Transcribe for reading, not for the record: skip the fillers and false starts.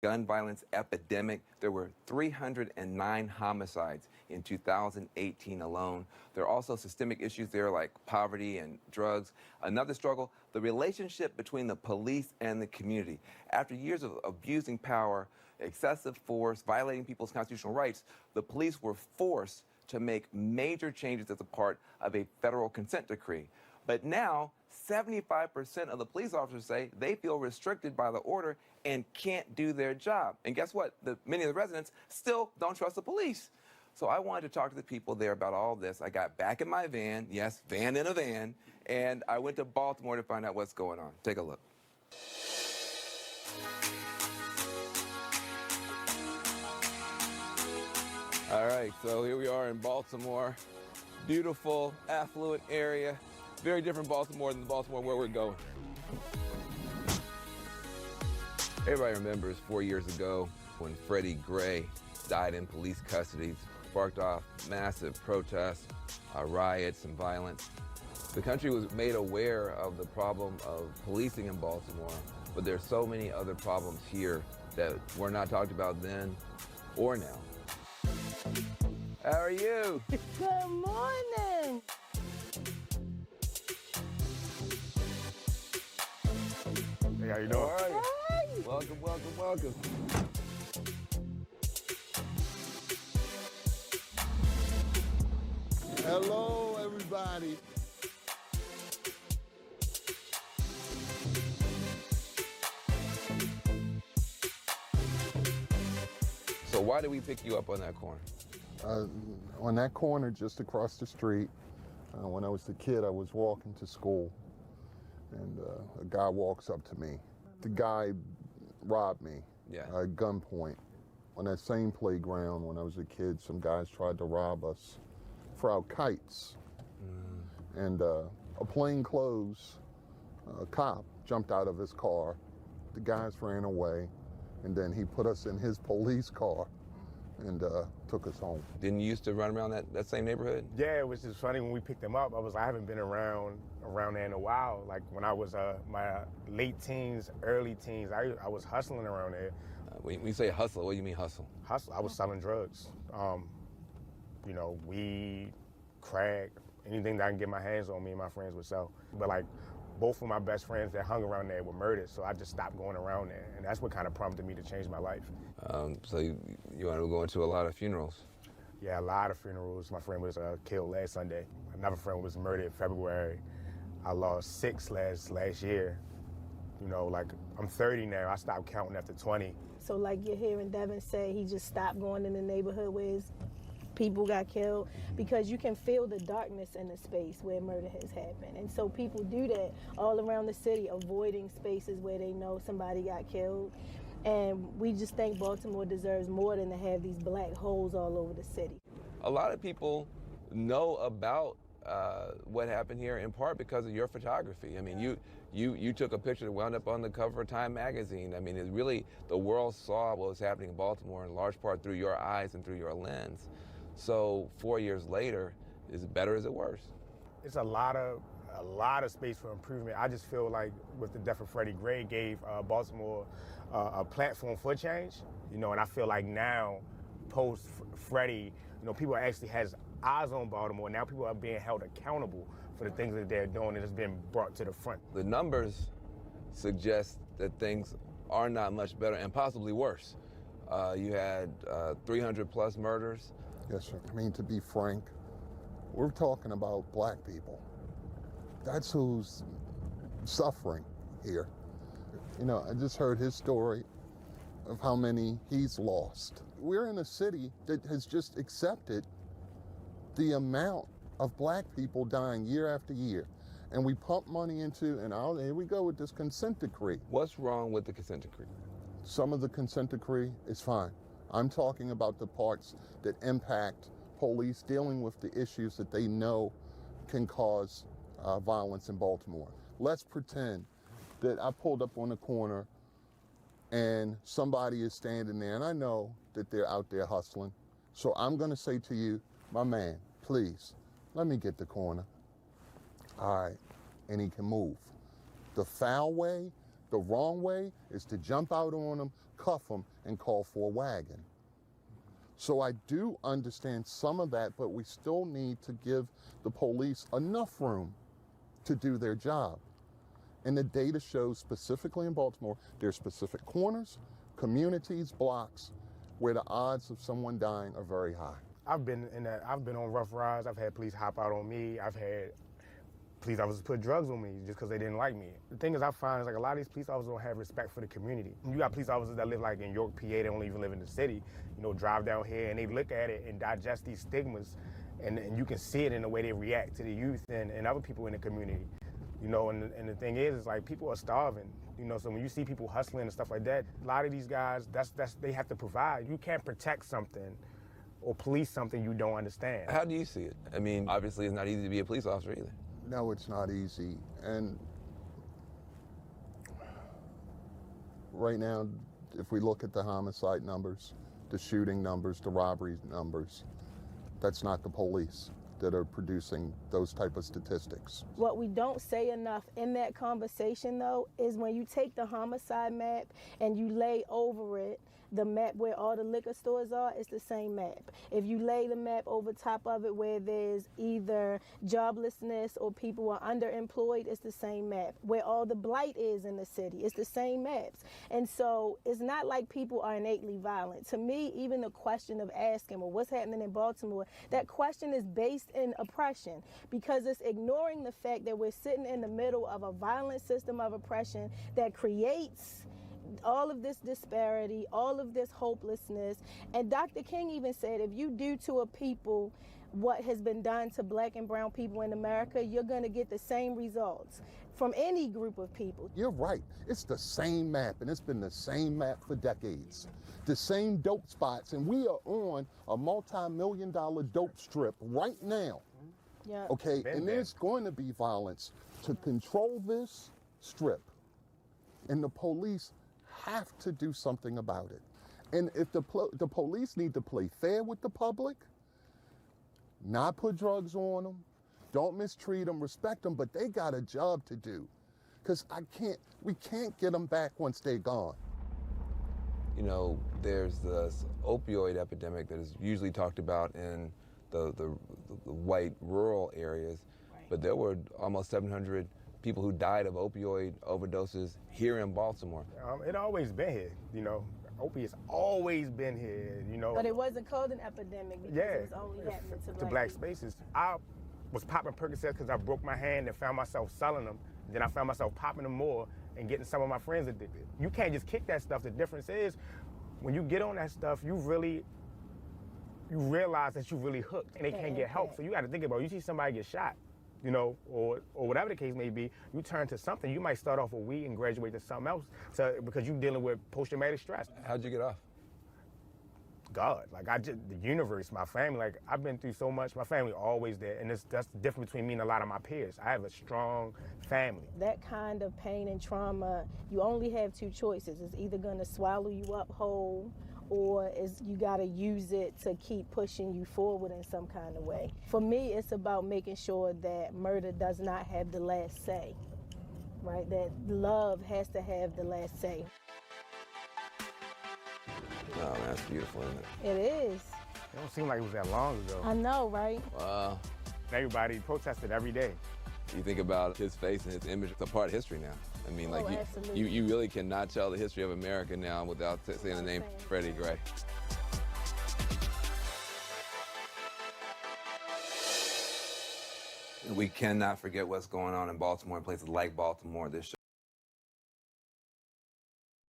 gun violence epidemic. There were 309 homicides in 2018 alone. There are also systemic issues there like poverty and drugs. Another struggle, the relationship between the police and the community. After years of abusing power, excessive force, violating people's constitutional rights, the police were forced to make major changes as a part of a federal consent decree. But now, 75% of the police officers say they feel restricted by the order and can't do their job. And guess what? Many of the residents still don't trust the police. So I wanted to talk to the people there about all this. I got back in my van, yes, van in a van, and I went to Baltimore to find out what's going on. Take a look. All right, so here we are in Baltimore. Beautiful, affluent area. Very different Baltimore than the Baltimore where we're going. Everybody remembers 4 years ago when Freddie Gray died in police custody, sparked off massive protests, riots, and violence. The country was made aware of the problem of policing in Baltimore, but there's so many other problems here that were not talked about then or now. How are you? Good morning. Hey, how you doing? All right. Hi. Welcome, welcome, welcome. Hello, everybody. So why did we pick you up on that corner? On that corner just across the street, when I was a kid, I was walking to school, and a guy walks up to me. The guy robbed me at gunpoint. On that same playground when I was a kid, some guys tried to rob us for our kites. And a plainclothes cop jumped out of his car. The guys ran away, and then he put us in his police car and took us home. Didn't you used to run around that same neighborhood? Yeah, it was just funny when we picked him up. I haven't been around there in a while. Like when I was my late teens, early teens, I was hustling around there. When you say hustle, what do you mean hustle? Hustle. I was selling drugs. Weed, crack, anything that I can get my hands on, me and my friends would sell. But like both of my best friends that hung around there were murdered, so I just stopped going around there, and that's what kind of prompted me to change my life. So you want to go into a lot of funerals? Yeah, a lot of funerals. My friend was killed last Sunday. Another friend was murdered in February. I lost 6 last year. Like I'm 30 now. I stopped counting after 20. So like you're hearing Devin say he just stopped going in the neighborhood where his people got killed, because you can feel the darkness in the space where murder has happened. And so people do that all around the city, avoiding spaces where they know somebody got killed. And we just think Baltimore deserves more than to have these black holes all over the city. A lot of people know about what happened here in part because of your photography. I mean, you took a picture that wound up on the cover of Time magazine. I mean, the world saw what was happening in Baltimore in large part through your eyes and through your lens. So 4 years later, is it better or is it worse? It's a lot of space for improvement. I just feel like with the death of Freddie Gray gave Baltimore a platform for change, and I feel like now, post Freddie, people actually has eyes on Baltimore. Now people are being held accountable for the things that they're doing, and it's been brought to the front. The numbers suggest that things are not much better and possibly worse. You had 300 plus murders. Yes, sir. I mean, to be frank, we're talking about black people. That's who's suffering here. I just heard his story of how many he's lost. We're in a city that has just accepted the amount of black people dying year after year. And we pump money into, and here we go with this consent decree. What's wrong with the consent decree? Some of the consent decree is fine. I'm talking about the parts that impact police dealing with the issues that they know can cause violence in Baltimore. Let's pretend that I pulled up on the corner and somebody is standing there, and I know that they're out there hustling. So I'm going to say to you, my man, please, let me get the corner. All right, and he can move. The foul way The wrong way is to jump out on them, cuff them, and call for a wagon. So I do understand some of that, but we still need to give the police enough room to do their job. And the data shows, specifically in Baltimore, there's specific corners, communities, blocks, where the odds of someone dying are very high. I've been on rough rides. I've had police hop out on me. I've had police officers put drugs on me just because they didn't like me. The thing is, I find is like a lot of these police officers don't have respect for the community. You got police officers that live like in York, PA, they don't even live in the city, drive down here and they look at it and digest these stigmas, and you can see it in the way they react to the youth and other people in the community. And the thing is like people are starving. So when you see people hustling and stuff like that, a lot of these guys, that's they have to provide. You can't protect something or police something you don't understand. How do you see it? I mean, obviously it's not easy to be a police officer either. No, it's not easy. And right now, if we look at the homicide numbers, the shooting numbers, the robbery numbers, that's not the police that are producing those type of statistics. What we don't say enough in that conversation, though, is when you take the homicide map and you lay over it the map where all the liquor stores are, it's the same map. If you lay the map over top of it where there's either joblessness or people are underemployed, it's the same map. Where all the blight is in the city, it's the same maps. And so it's not like people are innately violent. To me, even the question of asking, well, what's happening in Baltimore, that question is based in oppression, because it's ignoring the fact that we're sitting in the middle of a violent system of oppression that creates all of this disparity, all of this hopelessness. And Dr. King even said, if you do to a people what has been done to black and brown people in America, you're going to get the same results from any group of people. You're right. It's the same map, and it's been the same map for decades. The same dope spots, and we are on a multi-million-dollar dope strip right now. Yeah. Okay, and there's going to be violence to control this strip, and the police have to do something about it. And if the police need to play fair with the public, not put drugs on them, don't mistreat them, respect them, but they got a job to do. Because we can't get them back once they're gone. There's this opioid epidemic that is usually talked about in the white rural areas, but there were almost 700 people who died of opioid overdoses here in Baltimore. It always been here, Opiates always been here, But it wasn't called an epidemic because it was only happening to black spaces. I was popping Percocets because I broke my hand and found myself selling them. Then I found myself popping them more and getting some of my friends addicted. You can't just kick that stuff. The difference is when you get on that stuff, you realize that you really hooked and they can't get help. So you got to think about it. You see somebody get shot, or whatever the case may be, you turn to something. You might start off with weed and graduate to something else because you're dealing with post-traumatic stress. How'd you get off? God, the universe, my family, I've been through so much. My family always there, and that's the difference between me and a lot of my peers. I have a strong family. That kind of pain and trauma, you only have two choices. It's either gonna swallow you up whole, or you gotta use it to keep pushing you forward in some kind of way. For me, it's about making sure that murder does not have the last say, right? That love has to have the last say. Oh, man, that's beautiful, isn't it? It is. It don't seem like it was that long ago. I know, right? Wow. Everybody protested every day. You think about his face and his image, it's a part of history now. I mean, absolutely. you really cannot tell the history of America now without saying the name Freddie Gray. We cannot forget what's going on in Baltimore and places like Baltimore. This show